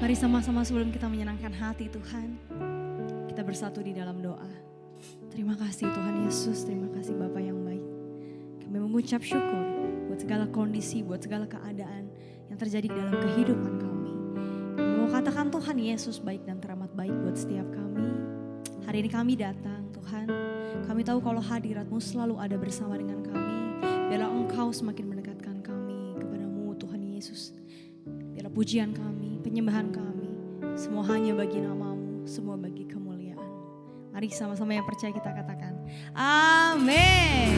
Mari sama-sama sebelum kita menyenangkan hati Tuhan, kita bersatu di dalam doa. Terima kasih Tuhan Yesus, terima kasih Bapa yang baik. Kami mengucap syukur buat segala kondisi, buat segala keadaan yang terjadi dalam kehidupan kami. Kami mau katakan Tuhan Yesus baik dan teramat baik buat setiap kami. Hari ini kami datang Tuhan, kami tahu kalau hadirat-Mu selalu ada bersama dengan kami. Biarlah Engkau semakin mendekatkan kami kepadamu Tuhan Yesus. Biarlah pujian kami, penyembahan kami, semua hanya bagi nama-Mu, semua bagi kemuliaan. Mari sama-sama yang percaya kita katakan, amin.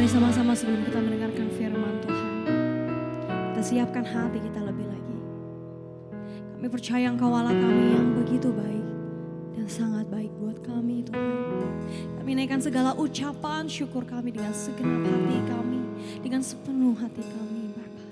Mari sama-sama sebelum kita mendengarkan firman Tuhan, kita siapkan hati kita lebih lagi. Kami percaya Engkau Allah kami yang begitu baik dan sangat baik buat kami Tuhan. Kami naikkan segala ucapan syukur kami dengan segenap hati kami, dengan sepenuh hati kami Bapa.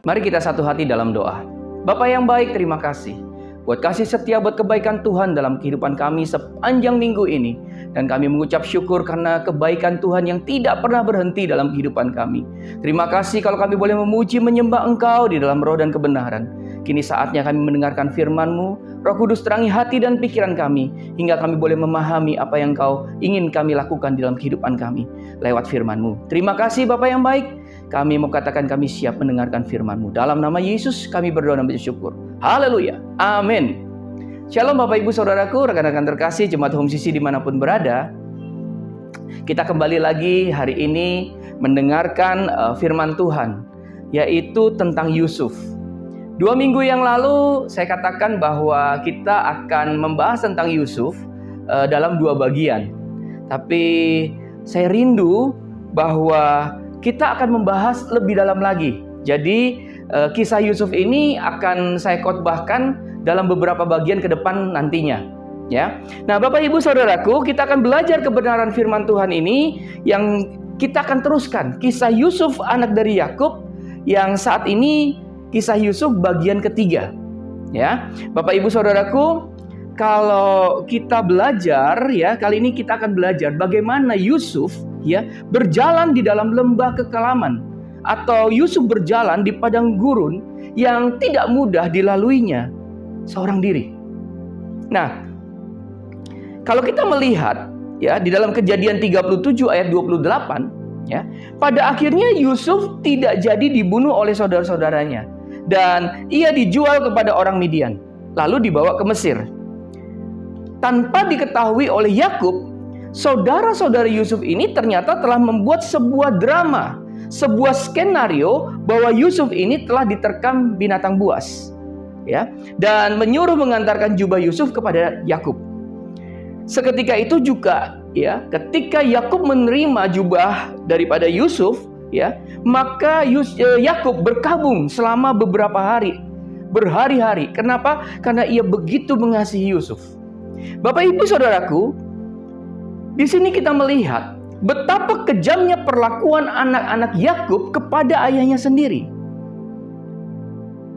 Mari kita satu hati dalam doa. Bapa yang baik, terima kasih buat kasih setia, buat kebaikan Tuhan dalam kehidupan kami sepanjang minggu ini. Dan kami mengucap syukur karena kebaikan Tuhan yang tidak pernah berhenti dalam kehidupan kami. Terima kasih kalau kami boleh memuji, menyembah Engkau di dalam roh dan kebenaran. Kini saatnya kami mendengarkan firman-Mu. Roh Kudus terangi hati dan pikiran kami, hingga kami boleh memahami apa yang Engkau ingin kami lakukan di dalam kehidupan kami lewat firman-Mu. Terima kasih Bapa yang baik. Kami mau katakan kami siap mendengarkan firman-Mu. Dalam nama Yesus kami berdoa dan bersyukur. Haleluya. Amin. Shalom Bapak Ibu Saudaraku, rekan-rekan terkasih Jemaat Home CC dimanapun berada. Kita kembali lagi hari ini mendengarkan firman Tuhan, yaitu tentang Yusuf. 2 minggu yang lalu saya katakan bahwa kita akan membahas tentang Yusuf dalam 2 bagian. Tapi saya rindu bahwa kita akan membahas lebih dalam lagi. Jadi kisah Yusuf ini akan saya khotbahkan dalam beberapa bagian ke depan nantinya, ya. Nah, Bapak Ibu Saudaraku, kita akan belajar kebenaran firman Tuhan ini yang kita akan teruskan kisah Yusuf anak dari Yakub yang saat ini kisah Yusuf bagian ketiga, ya. Bapak Ibu Saudaraku, kalau kita belajar, ya, kali ini kita akan belajar bagaimana Yusuf, ya, berjalan di dalam lembah kekelaman, atau Yusuf berjalan di padang gurun yang tidak mudah dilaluinya seorang diri. Nah, kalau kita melihat, ya, di dalam Kejadian 37 ayat 28, ya, pada akhirnya Yusuf tidak jadi dibunuh oleh saudara-saudaranya, dan ia dijual kepada orang Midian, lalu dibawa ke Mesir. Tanpa diketahui oleh Yakub, saudara-saudara Yusuf ini ternyata telah membuat sebuah drama, sebuah skenario bahwa Yusuf ini telah diterkam binatang buas, ya, dan menyuruh mengantarkan jubah Yusuf kepada Yakub. Seketika itu juga, ya, ketika Yakub menerima jubah daripada Yusuf, ya, maka Yakub berkabung selama beberapa hari, berhari-hari. Kenapa? Karena ia begitu mengasihi Yusuf. Bapak Ibu Saudaraku, di sini kita melihat betapa kejamnya perlakuan anak-anak Yakub kepada ayahnya sendiri.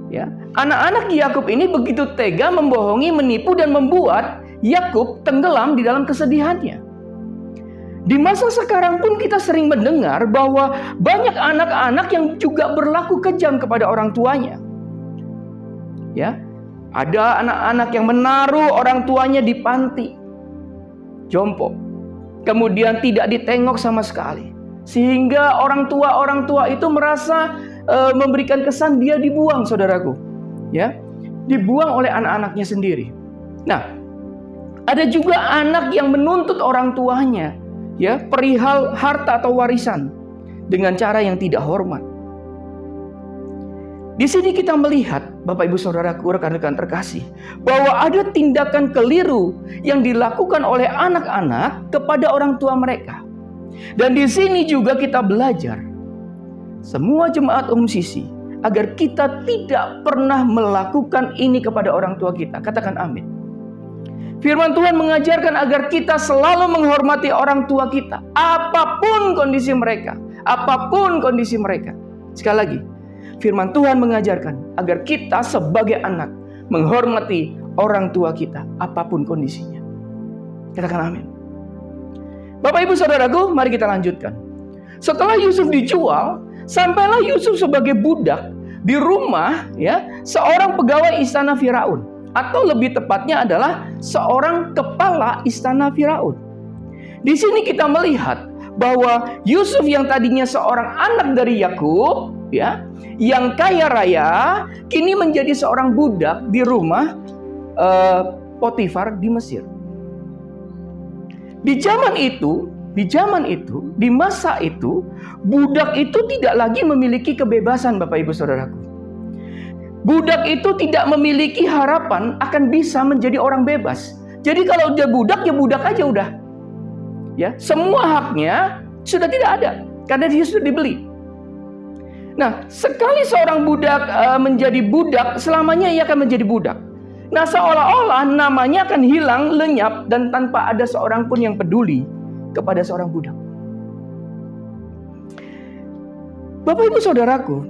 Ya, anak-anak Yakub ini begitu tega membohongi, menipu, dan membuat Yakub tenggelam di dalam kesedihannya. Di masa sekarang pun kita sering mendengar bahwa banyak anak-anak yang juga berlaku kejam kepada orang tuanya. Ya, ada anak-anak yang menaruh orang tuanya di panti jompo, kemudian tidak ditengok sama sekali, sehingga orang tua itu merasa memberikan kesan dia dibuang, saudaraku, ya, dibuang oleh anak-anaknya sendiri. Nah, ada juga anak yang menuntut orang tuanya, ya, perihal harta atau warisan dengan cara yang tidak hormat. Di sini kita melihat, Bapak Ibu Saudaraku, rekan-rekan terkasih, bahwa ada tindakan keliru yang dilakukan oleh anak-anak kepada orang tua mereka. Dan di sini juga kita belajar, semua jemaat CC, agar kita tidak pernah melakukan ini kepada orang tua kita. Katakan amin. Firman Tuhan mengajarkan agar kita selalu menghormati orang tua kita, apapun kondisi mereka, apapun kondisi mereka. Sekali lagi, firman Tuhan mengajarkan agar kita sebagai anak menghormati orang tua kita, apapun kondisinya. Katakan amin. Bapak Ibu Saudaraku, mari kita lanjutkan. Setelah Yusuf dijual, sampailah Yusuf sebagai budak di rumah, ya, seorang pegawai istana Firaun, atau lebih tepatnya adalah seorang kepala istana Firaun. Di sini kita melihat bahwa Yusuf yang tadinya seorang anak dari Yakub, ya, yang kaya raya, kini menjadi seorang budak di rumah Potifar di Mesir. Di zaman itu, di masa itu, budak itu tidak lagi memiliki kebebasan, Bapak Ibu Saudaraku. Budak itu tidak memiliki harapan akan bisa menjadi orang bebas. Jadi kalau dia budak, ya budak aja udah. Ya, semua haknya sudah tidak ada karena dia sudah dibeli. Nah, sekali seorang budak menjadi budak, selamanya ia akan menjadi budak. Nah, seolah-olah namanya akan hilang, lenyap, dan tanpa ada seorang pun yang peduli kepada seorang budak. Bapak Ibu Saudaraku,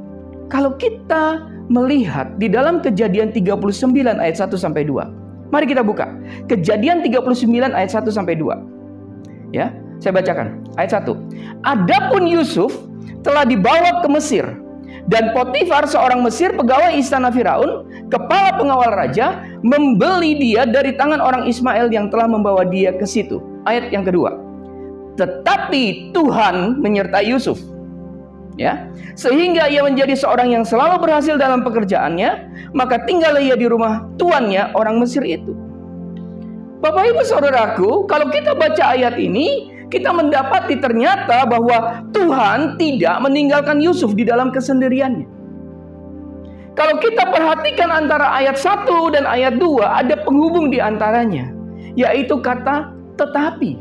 kalau kita melihat di dalam Kejadian 39 ayat 1 sampai 2. Mari kita buka. Kejadian 39 ayat 1 sampai 2. Ya, saya bacakan. Ayat 1. Adapun Yusuf telah dibawa ke Mesir, dan Potifar seorang Mesir, pegawai istana Firaun, kepala pengawal raja, membeli dia dari tangan orang Ismail yang telah membawa dia ke situ. Ayat yang kedua. Tetapi Tuhan menyertai Yusuf, ya, sehingga ia menjadi seorang yang selalu berhasil dalam pekerjaannya, maka tinggallah ia di rumah tuannya orang Mesir itu. Bapak Ibu Saudaraku, kalau kita baca ayat ini, kita mendapati ternyata bahwa Tuhan tidak meninggalkan Yusuf di dalam kesendiriannya. Kalau kita perhatikan antara ayat 1 dan ayat 2, ada penghubung di antaranya, yaitu kata tetapi.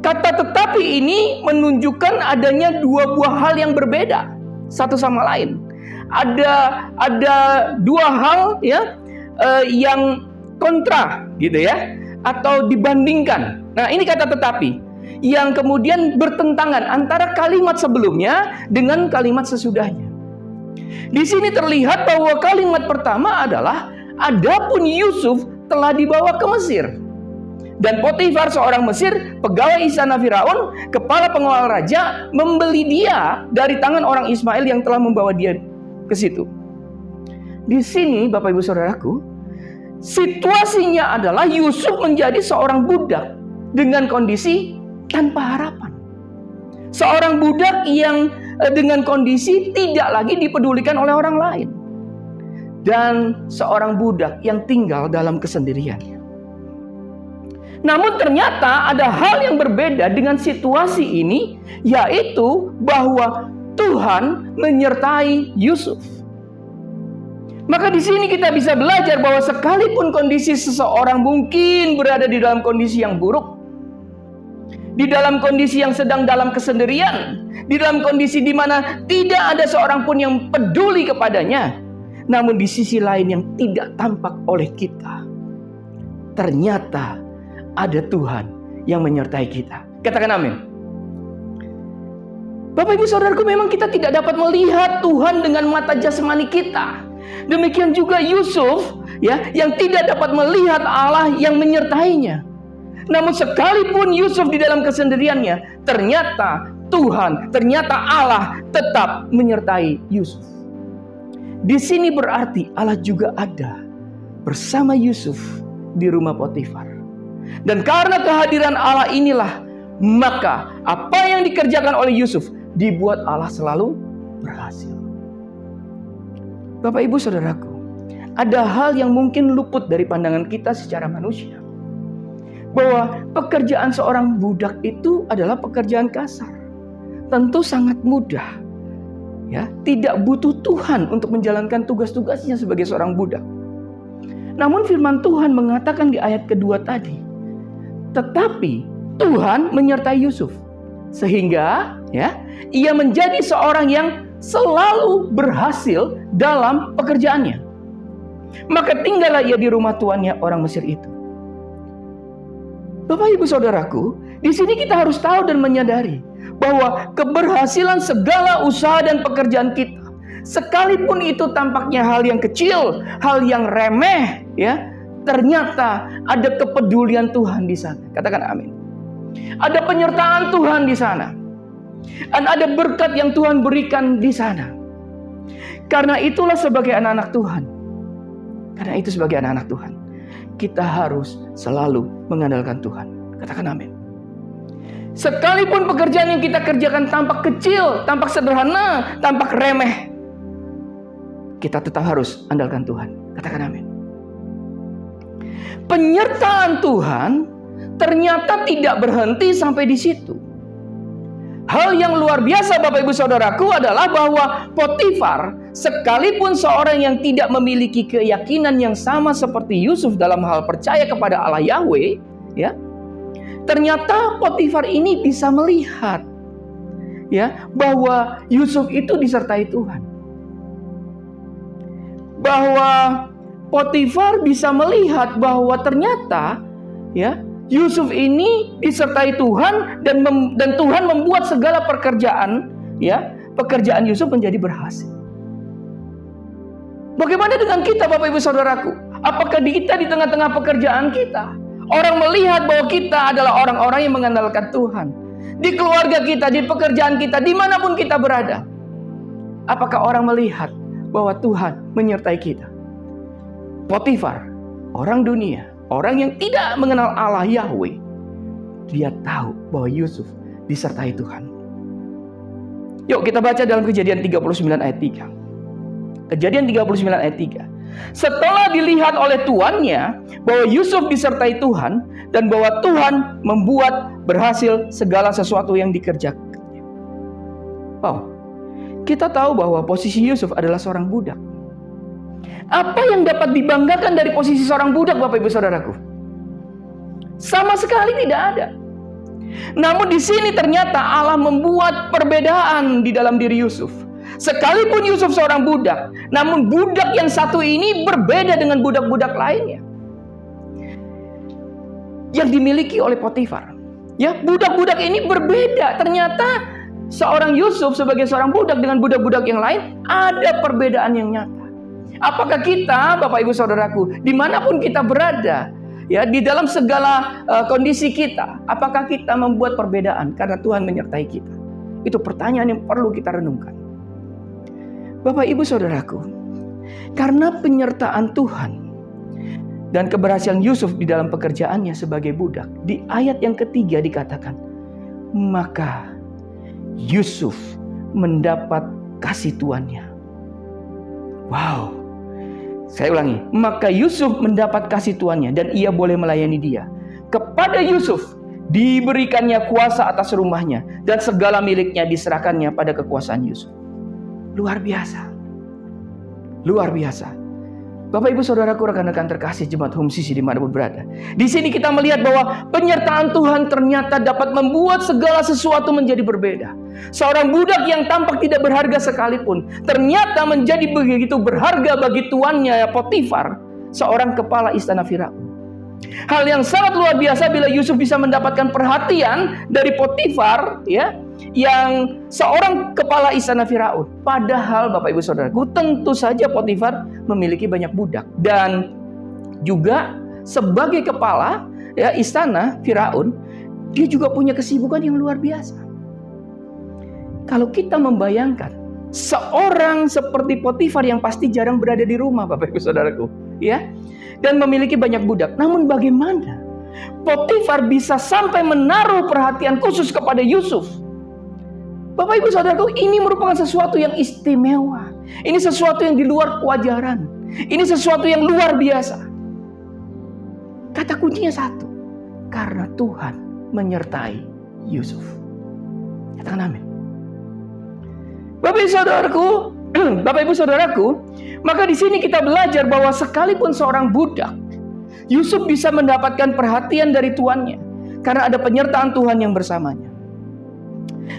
Kata tetapi ini menunjukkan adanya dua buah hal yang berbeda satu sama lain. Ada dua hal, ya, yang kontra gitu ya, atau dibandingkan. Nah, ini kata tetapi yang kemudian bertentangan antara kalimat sebelumnya dengan kalimat sesudahnya. Di sini terlihat bahwa kalimat pertama adalah adapun Yusuf telah dibawa ke Mesir, dan Potifar seorang Mesir, pegawai istana Firaun, kepala pengawal raja, membeli dia dari tangan orang Ismail yang telah membawa dia ke situ. Di sini Bapak Ibu Saudaraku, situasinya adalah Yusuf menjadi seorang budak dengan kondisi tanpa harapan. Seorang budak yang dengan kondisi tidak lagi dipedulikan oleh orang lain. Dan seorang budak yang tinggal dalam kesendiriannya. Namun ternyata ada hal yang berbeda dengan situasi ini, yaitu bahwa Tuhan menyertai Yusuf. Maka di sini kita bisa belajar bahwa sekalipun kondisi seseorang mungkin berada di dalam kondisi yang buruk, di dalam kondisi yang sedang dalam kesendirian, di dalam kondisi di mana tidak ada seorang pun yang peduli kepadanya, namun di sisi lain yang tidak tampak oleh kita, ternyata ada Tuhan yang menyertai kita. Katakan amin. Bapak Ibu Saudaraku, memang kita tidak dapat melihat Tuhan dengan mata jasmani kita. Demikian juga Yusuf, ya, yang tidak dapat melihat Allah yang menyertainya. Namun sekalipun Yusuf di dalam kesendiriannya, ternyata Tuhan, ternyata Allah tetap menyertai Yusuf. Di sini berarti Allah juga ada bersama Yusuf di rumah Potifar. Dan karena kehadiran Allah inilah, maka apa yang dikerjakan oleh Yusuf dibuat Allah selalu berhasil. Bapak Ibu Saudaraku, ada hal yang mungkin luput dari pandangan kita secara manusia, bahwa pekerjaan seorang budak itu adalah pekerjaan kasar. Tentu sangat mudah, ya, tidak butuh Tuhan untuk menjalankan tugas-tugasnya sebagai seorang budak. Namun firman Tuhan mengatakan di ayat kedua tadi, tetapi Tuhan menyertai Yusuf, sehingga, ya, ia menjadi seorang yang selalu berhasil dalam pekerjaannya. Maka tinggallah ia di rumah tuannya orang Mesir itu. Bapak Ibu Saudaraku, di sini kita harus tahu dan menyadari bahwa keberhasilan segala usaha dan pekerjaan kita, sekalipun itu tampaknya hal yang kecil, hal yang remeh, ya, ternyata ada kepedulian Tuhan di sana. Katakan amin. Ada penyertaan Tuhan di sana. Dan ada berkat yang Tuhan berikan di sana. Karena itulah sebagai anak-anak Tuhan, karena itu sebagai anak-anak Tuhan, kita harus selalu mengandalkan Tuhan. Katakan amin. Sekalipun pekerjaan yang kita kerjakan tampak kecil, tampak sederhana, tampak remeh, kita tetap harus andalkan Tuhan. Katakan amin. Penyertaan Tuhan ternyata tidak berhenti sampai di situ. Hal yang luar biasa Bapak Ibu Saudaraku adalah bahwa Potifar, sekalipun seorang yang tidak memiliki keyakinan yang sama seperti Yusuf dalam hal percaya kepada Allah Yahweh, ya, ternyata Potifar ini bisa melihat, ya, bahwa Yusuf itu disertai Tuhan. Bahwa Potifar bisa melihat bahwa ternyata, ya, Yusuf ini disertai Tuhan dan Tuhan membuat segala pekerjaan, ya, pekerjaan Yusuf menjadi berhasil. Bagaimana dengan kita, Bapak Ibu Saudaraku? Apakah kita di tengah-tengah pekerjaan kita, orang melihat bahwa kita adalah orang-orang yang mengandalkan Tuhan? Di keluarga kita, di pekerjaan kita, dimanapun kita berada. Apakah orang melihat bahwa Tuhan menyertai kita? Potifar, orang dunia, orang yang tidak mengenal Allah Yahweh, dia tahu bahwa Yusuf disertai Tuhan. Yuk kita baca dalam Kejadian 39 ayat 3. Kejadian 39 ayat 3. Setelah dilihat oleh tuannya bahwa Yusuf disertai Tuhan dan bahwa Tuhan membuat berhasil segala sesuatu yang dikerjakannya. Wow, kita tahu bahwa posisi Yusuf adalah seorang budak. Apa yang dapat dibanggakan dari posisi seorang budak, Bapak Ibu Saudaraku? Sama sekali tidak ada. Namun di sini ternyata Allah membuat perbedaan di dalam diri Yusuf. Sekalipun Yusuf seorang budak, namun budak yang satu ini berbeda dengan budak-budak lainnya yang dimiliki oleh Potifar. Ya, budak-budak ini berbeda. Ternyata seorang Yusuf sebagai seorang budak dengan budak-budak yang lain ada perbedaan yang nyata. Apakah kita, Bapak Ibu Saudaraku, dimanapun kita berada, ya, di dalam segala kondisi kita, apakah kita membuat perbedaan karena Tuhan menyertai kita? Itu pertanyaan yang perlu kita renungkan. Bapak Ibu Saudaraku, karena penyertaan Tuhan dan keberhasilan Yusuf di dalam pekerjaannya sebagai budak, di ayat yang ketiga dikatakan, maka Yusuf mendapat kasih tuannya. Wow, saya ulangi, maka Yusuf mendapat kasih tuannya dan ia boleh melayani dia. Kepada Yusuf diberikannya kuasa atas rumahnya dan segala miliknya diserahkannya pada kekuasaan Yusuf. Luar biasa. Luar biasa. Bapak Ibu Saudaraku, rekan-rekan terkasih jemaat Home Sisi dimanapun berada. Di sini kita melihat bahwa penyertaan Tuhan ternyata dapat membuat segala sesuatu menjadi berbeda. Seorang budak yang tampak tidak berharga sekalipun ternyata menjadi begitu berharga bagi tuannya Potifar, seorang kepala istana Firaun. Hal yang sangat luar biasa bila Yusuf bisa mendapatkan perhatian dari Potifar, ya, yang seorang kepala istana Firaun. Padahal Bapak Ibu Saudaraku, tentu saja Potifar memiliki banyak budak dan juga sebagai kepala, ya, istana Firaun, dia juga punya kesibukan yang luar biasa. Kalau kita membayangkan seorang seperti Potifar yang pasti jarang berada di rumah, Bapak Ibu Saudaraku, ya, dan memiliki banyak budak. Namun bagaimana Potifar bisa sampai menaruh perhatian khusus kepada Yusuf? Bapak Ibu Saudaraku, ini merupakan sesuatu yang istimewa. Ini sesuatu yang di luar kewajaran. Ini sesuatu yang luar biasa. Kata kuncinya satu, karena Tuhan menyertai Yusuf. Katakan amin. Bapak Ibu Saudaraku, maka di sini kita belajar bahwa sekalipun seorang budak, Yusuf bisa mendapatkan perhatian dari tuannya karena ada penyertaan Tuhan yang bersamanya.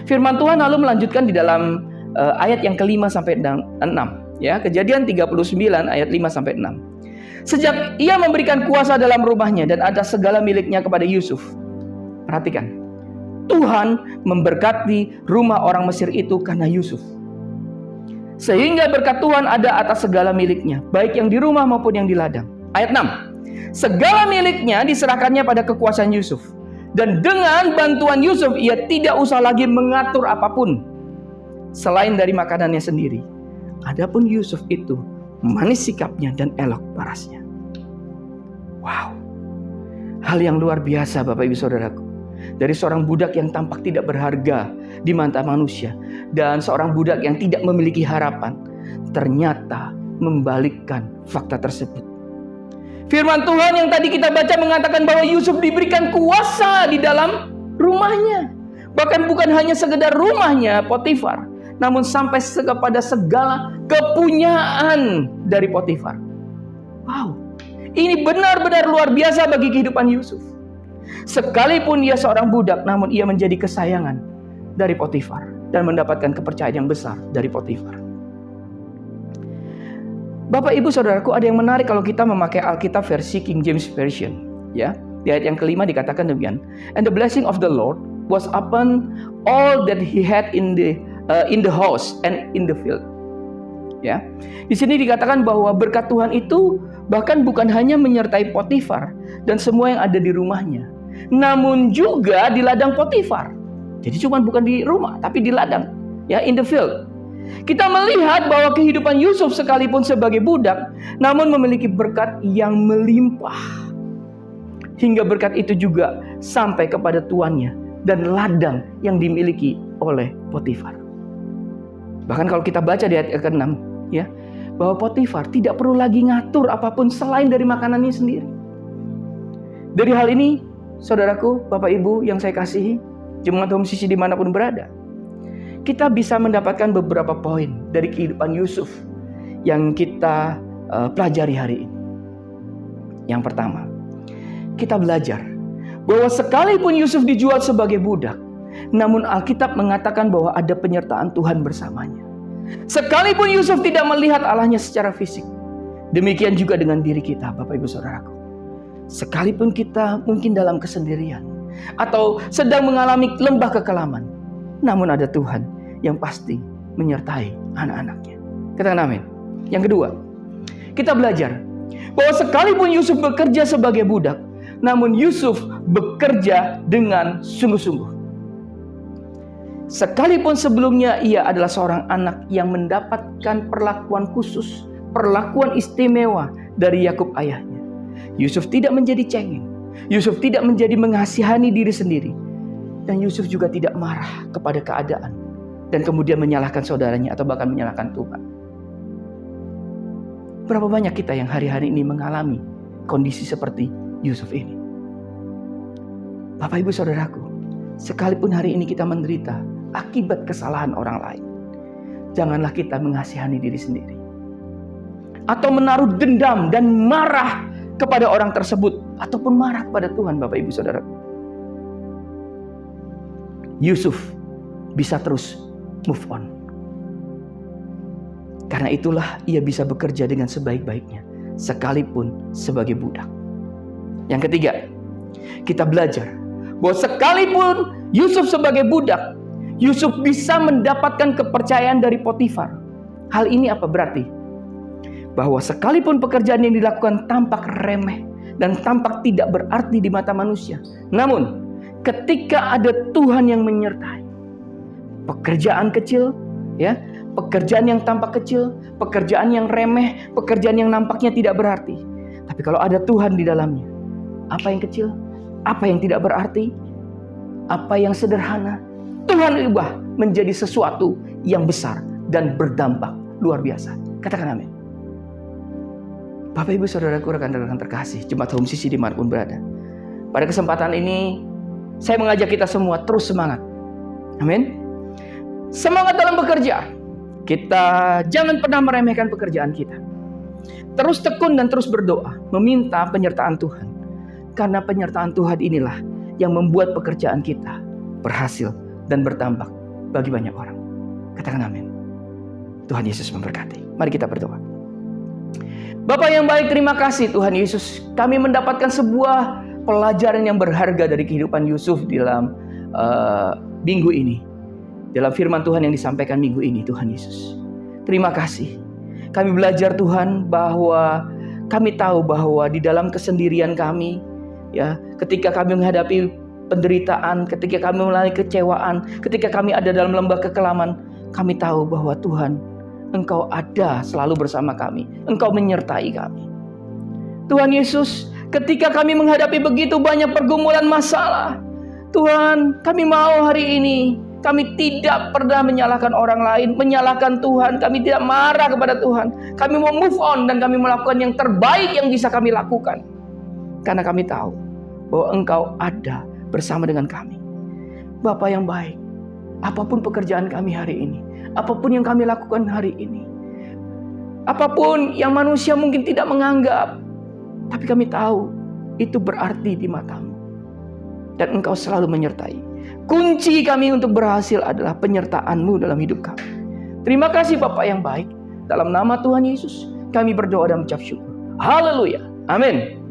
Firman Tuhan lalu melanjutkan di dalam ayat yang ke-5 sampai 6, ya, Kejadian 39 ayat 5 sampai 6. Sejak ia memberikan kuasa dalam rumahnya dan atas segala miliknya kepada Yusuf. Perhatikan. Tuhan memberkati rumah orang Mesir itu karena Yusuf. Sehingga berkat Tuhan ada atas segala miliknya, baik yang di rumah maupun yang di ladang. Ayat 6. Segala miliknya diserahkannya pada kekuasaan Yusuf. Dan dengan bantuan Yusuf, ia tidak usah lagi mengatur apapun selain dari makanannya sendiri. Adapun Yusuf itu manis sikapnya dan elok parasnya. Wow. Hal yang luar biasa, Bapak Ibu Saudaraku. Dari seorang budak yang tampak tidak berharga di mata manusia dan seorang budak yang tidak memiliki harapan, ternyata membalikkan fakta tersebut. Firman Tuhan yang tadi kita baca mengatakan bahwa Yusuf diberikan kuasa di dalam rumahnya. Bahkan bukan hanya sekedar rumahnya Potifar, namun sampai kepada segala kepunyaan dari Potifar. Wow, ini benar-benar luar biasa bagi kehidupan Yusuf. Sekalipun ia seorang budak, namun ia menjadi kesayangan dari Potifar dan mendapatkan kepercayaan yang besar dari Potifar. Bapak Ibu Saudaraku, ada yang menarik kalau kita memakai Alkitab versi King James Version, ya. Di ayat yang ke-5 dikatakan demikian. And the blessing of the Lord was upon all that he had in the house and in the field. Ya. Di sini dikatakan bahwa berkat Tuhan itu bahkan bukan hanya menyertai Potifar dan semua yang ada di rumahnya, namun juga di ladang Potifar. Jadi cuma bukan di rumah, tapi di ladang, ya, in the field. Kita melihat bahwa kehidupan Yusuf sekalipun sebagai budak, namun memiliki berkat yang melimpah. Hingga berkat itu juga sampai kepada tuannya dan ladang yang dimiliki oleh Potifar. Bahkan kalau kita baca di ayat ke-6, ya, bahwa Potifar tidak perlu lagi ngatur apapun selain dari makanannya sendiri. Dari hal ini, saudaraku, Bapak Ibu yang saya kasihi, jemaat Home CC dimanapun berada, kita bisa mendapatkan beberapa poin dari kehidupan Yusuf yang kita pelajari hari ini. Yang pertama, kita belajar bahwa sekalipun Yusuf dijual sebagai budak, namun Alkitab mengatakan bahwa ada penyertaan Tuhan bersamanya. Sekalipun Yusuf tidak melihat Allahnya secara fisik, demikian juga dengan diri kita, Bapak Ibu Saudaraku. Sekalipun kita mungkin dalam kesendirian atau sedang mengalami lembah kekelaman, namun ada Tuhan yang pasti menyertai anak-anaknya. Katakan amin. Yang kedua, kita belajar bahwa sekalipun Yusuf bekerja sebagai budak, namun Yusuf bekerja dengan sungguh-sungguh. Sekalipun sebelumnya ia adalah seorang anak yang mendapatkan perlakuan khusus, perlakuan istimewa dari Yakub ayahnya, Yusuf tidak menjadi cengeng. Yusuf tidak menjadi mengasihani diri sendiri. Dan Yusuf juga tidak marah kepada keadaan dan kemudian menyalahkan saudaranya atau bahkan menyalahkan Tuhan. Berapa banyak kita yang hari-hari ini mengalami kondisi seperti Yusuf ini? Bapak Ibu Saudaraku, sekalipun hari ini kita menderita akibat kesalahan orang lain, janganlah kita mengasihani diri sendiri atau menaruh dendam dan marah kepada orang tersebut ataupun marah kepada Tuhan. Bapak Ibu Saudaraku, Yusuf bisa terus move on. Karena itulah ia bisa bekerja dengan sebaik-baiknya sekalipun sebagai budak. Yang ketiga, kita belajar bahwa sekalipun Yusuf sebagai budak, Yusuf bisa mendapatkan kepercayaan dari Potifar. Hal ini apa berarti? Bahwa sekalipun pekerjaan yang dilakukan tampak remeh dan tampak tidak berarti di mata manusia, namun ketika ada Tuhan yang menyertai, pekerjaan kecil, ya, pekerjaan yang tampak kecil, pekerjaan yang remeh, pekerjaan yang nampaknya tidak berarti, tapi kalau ada Tuhan di dalamnya, apa yang kecil, apa yang tidak berarti, apa yang sederhana, Tuhan ubah menjadi sesuatu yang besar dan berdampak luar biasa. Katakan amin. Bapak Ibu Saudaraku, rekan-rekan terkasih, jemaat Home CC dimanapun berada, pada kesempatan ini saya mengajak kita semua terus semangat. Amin. Semangat dalam bekerja. Kita jangan pernah meremehkan pekerjaan kita. Terus tekun dan terus berdoa, meminta penyertaan Tuhan. Karena penyertaan Tuhan inilah yang membuat pekerjaan kita berhasil dan berdampak bagi banyak orang. Katakan amin. Tuhan Yesus memberkati. Mari kita berdoa. Bapak yang baik, terima kasih Tuhan Yesus. Kami mendapatkan sebuah pelajaran yang berharga dari kehidupan Yusuf dalam minggu ini. Dalam firman Tuhan yang disampaikan minggu ini, Tuhan Yesus. Terima kasih. Kami belajar Tuhan bahwa kami tahu bahwa di dalam kesendirian kami, ya, ketika kami menghadapi penderitaan, ketika kami mengalami kecewaan, ketika kami ada dalam lembah kekelaman, kami tahu bahwa Tuhan, Engkau ada selalu bersama kami. Engkau menyertai kami. Tuhan Yesus, ketika kami menghadapi begitu banyak pergumulan masalah, Tuhan, kami mau hari ini, kami tidak pernah menyalahkan orang lain, menyalahkan Tuhan. Kami tidak marah kepada Tuhan. Kami mau move on dan kami melakukan yang terbaik yang bisa kami lakukan. Karena kami tahu bahwa Engkau ada bersama dengan kami. Bapa yang baik, apapun pekerjaan kami hari ini, apapun yang kami lakukan hari ini, apapun yang manusia mungkin tidak menganggap, tapi kami tahu itu berarti di matamu. Dan Engkau selalu menyertai. Kunci kami untuk berhasil adalah penyertaan-Mu dalam hidup kami. Terima kasih Bapa yang baik. Dalam nama Tuhan Yesus, kami berdoa dan mengucap syukur. Haleluya. Amin.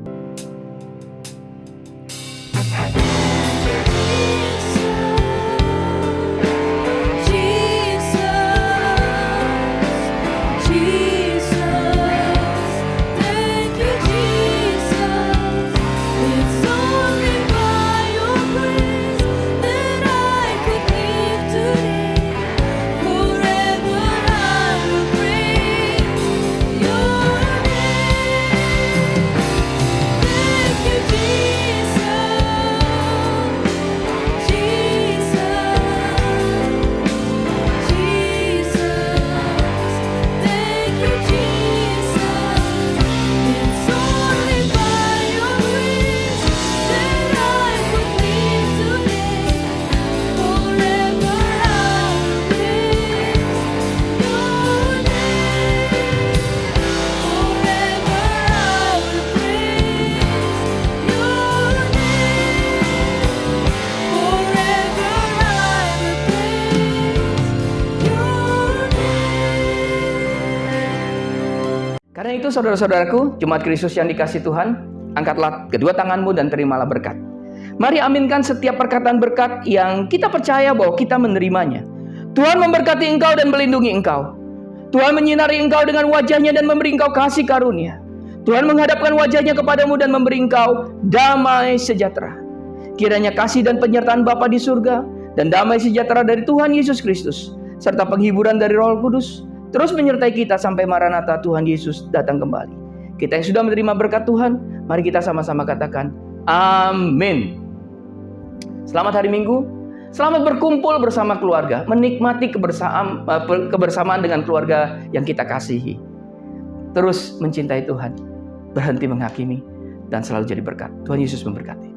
Jesus, Karena itu saudara-saudaraku, jemaat Kristus yang dikasihi Tuhan, angkatlah kedua tanganmu dan terimalah berkat. Mari aminkan setiap perkataan berkat yang kita percaya bahwa kita menerimanya. Tuhan memberkati engkau dan melindungi engkau. Tuhan menyinari engkau dengan wajahnya dan memberi engkau kasih karunia. Tuhan menghadapkan wajahnya kepadamu dan memberi engkau damai sejahtera. Kiranya kasih dan penyertaan Bapa di surga dan damai sejahtera dari Tuhan Yesus Kristus serta penghiburan dari Roh Kudus terus menyertai kita sampai Maranatha Tuhan Yesus datang kembali. Kita yang sudah menerima berkat Tuhan, mari kita sama-sama katakan amin. Selamat hari Minggu. Selamat berkumpul bersama keluarga, menikmati kebersamaan dengan keluarga yang kita kasihi. Terus mencintai Tuhan, berhenti menghakimi, dan selalu jadi berkat. Tuhan Yesus memberkati.